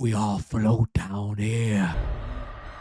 We all float down here.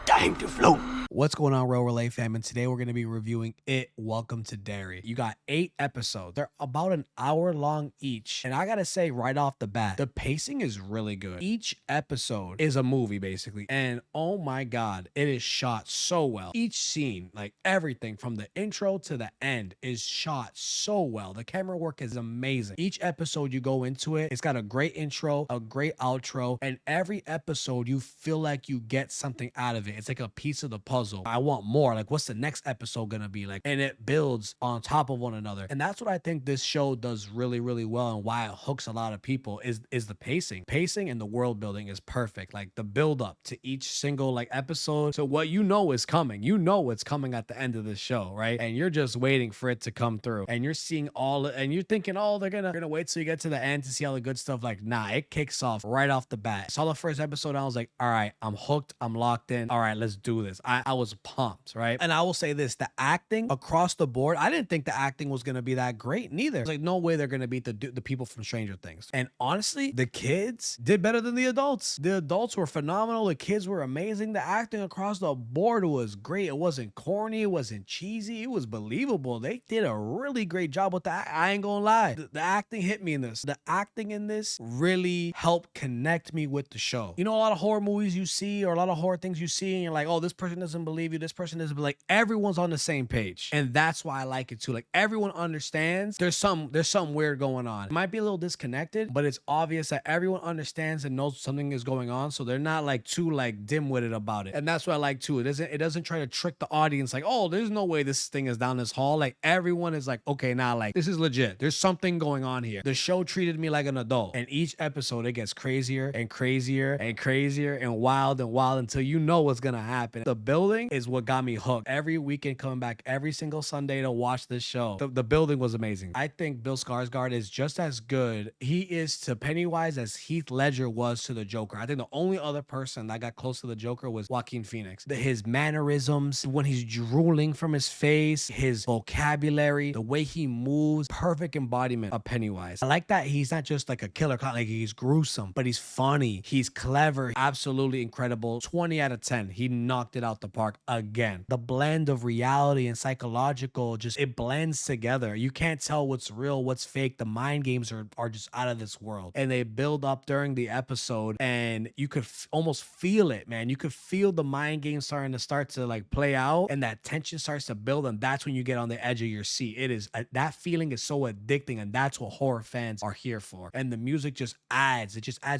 Time to float. What's going on, Real Relay fam? And today we're going to be reviewing It Welcome to Derry. You got 8 episodes. They're about an hour long each. And I got to say right off the bat, the pacing is really good. Each episode is a movie basically. And oh my God, it is shot so well. Each scene, like everything from the intro to the end is shot so well. The camera work is amazing. Each episode you go into it, it's got a great intro, a great outro. And every episode you feel like you get something out of it. It's like a piece of the puzzle. I want more. Like, what's the next episode gonna be like? And it builds on top of one another. And that's what I think this show does really, really well, and why it hooks a lot of people is the pacing. Pacing and the world building is perfect. Like the build up to each single like episode. So what you know is coming. You know what's coming at the end of the show, right? And you're just waiting for it to come through. And you're seeing all, and you're thinking, oh, they're gonna wait till you get to the end to see all the good stuff. Like, nah, it kicks off right off the bat. I saw the first episode and I was like, all right, I'm hooked. I'm locked in. All right, let's do this. I was pumped, right? And I will say this, the acting across the board, I didn't think the acting was going to be that great neither. It's like, no way they're going to beat the people from Stranger Things. And honestly, the kids did better than the adults. The adults were phenomenal. The kids were amazing. The acting across the board was great. It wasn't corny. It wasn't cheesy. It was believable. They did a really great job with that. I ain't gonna lie. The acting hit me in this. The acting in this really helped connect me with the show. You know, a lot of horror movies you see or a lot of horror things you see and you're like, oh, this person doesn't believe you, this person doesn't, but like everyone's on the same page. And that's why I like it too. Like everyone understands there's something weird going on. It might be a little disconnected, but it's obvious that everyone understands and knows something is going on. So they're not like too like dim-witted about it. And that's what I like too. It doesn't try to trick the audience like, oh, there's no way this thing is down this hall. Like everyone is like, okay, now like this is legit. There's something going on here. The show treated me like an adult. And each episode it gets crazier and crazier and crazier and wild until you know what's gonna happen. The building is what got me hooked. Every weekend coming back every single Sunday to watch this show. The building was amazing. I think Bill Skarsgård is just as good. He is to Pennywise as Heath Ledger was to the Joker. I think the only other person that got close to the Joker was Joaquin Phoenix. His mannerisms, when he's drooling from his face, his vocabulary, the way he moves, perfect embodiment of Pennywise. I like that he's not just like a killer clown, like he's gruesome, but he's funny, he's clever, absolutely incredible. 20 out of 10. He knocked it out the park again. The blend of reality and psychological, just it blends together. You can't tell what's real, what's fake. The mind games are just out of this world. And they build up during the episode and you could almost feel it, man. You could feel the mind games starting to like play out and that tension starts to build, and that's when you get on the edge of your seat. It is that feeling is so addicting, and that's what horror fans are here for. And the music just adds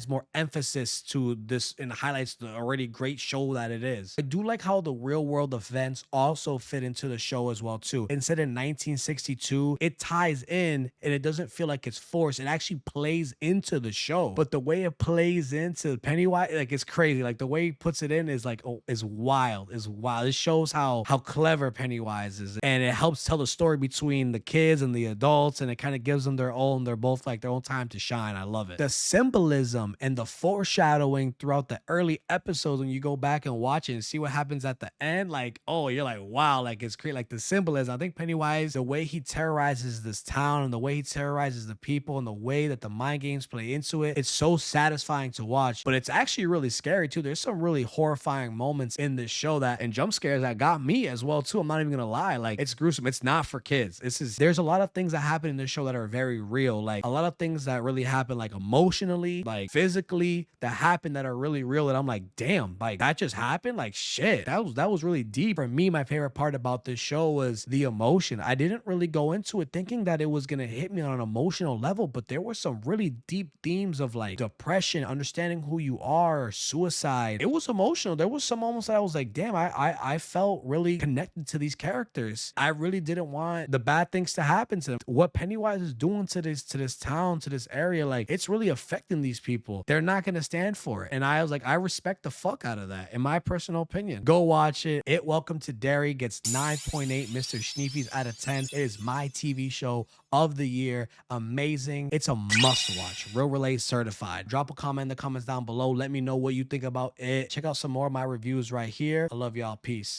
more emphasis to this and highlights the already great show that it is. I do like how the real world events also fit into the show as well too. Instead of 1962, it ties in and it doesn't feel like it's forced. It actually plays into the show, but the way it plays into Pennywise, like it's crazy. Like the way he puts it in is like, oh, is wild. It shows how clever Pennywise is, and it helps tell the story between the kids and the adults, and it kind of gives them they're both like their own time to shine. I love it. The symbolism and the foreshadowing throughout the early episodes, when you go back and watch it and see what happens at the end, like, oh, you're like, wow, like it's great. Like the symbolism. I think Pennywise, the way he terrorizes this town and the way he terrorizes the people and the way that the mind games play into it, it's so satisfying to watch, but it's actually really scary too. There's some really horrifying moments in this show and jump scares that got me as well too. I'm not even gonna lie. Like it's gruesome. It's not for kids. There's a lot of things that happen in this show that are very real. Like a lot of things that really happen, like emotionally, like physically, that happen that are really real. And I'm like, damn, like that just happened. Like shit, that was really deep. For me, my favorite part about this show was the emotion. I didn't really go into it thinking that it was gonna hit me on an emotional level, but there were some really deep themes of like depression, understanding who you are, suicide. It was emotional. There was some moments that I was like, damn, I felt really connected to these characters. I really didn't want the bad things to happen to them. What Pennywise is doing to this town, to this area, like it's really affecting these people. They're not gonna stand for it. And I was like, I respect the fuck out of that, in my personal opinion. Go watch it. It Welcome to Derry gets 9.8 Mr. Schneefies out of 10. It is my TV show of the year. Amazing. It's a must watch. Real Relay certified. Drop a comment in the comments down below. Let me know what you think about it. Check out some more of my reviews right here. I love y'all. Peace.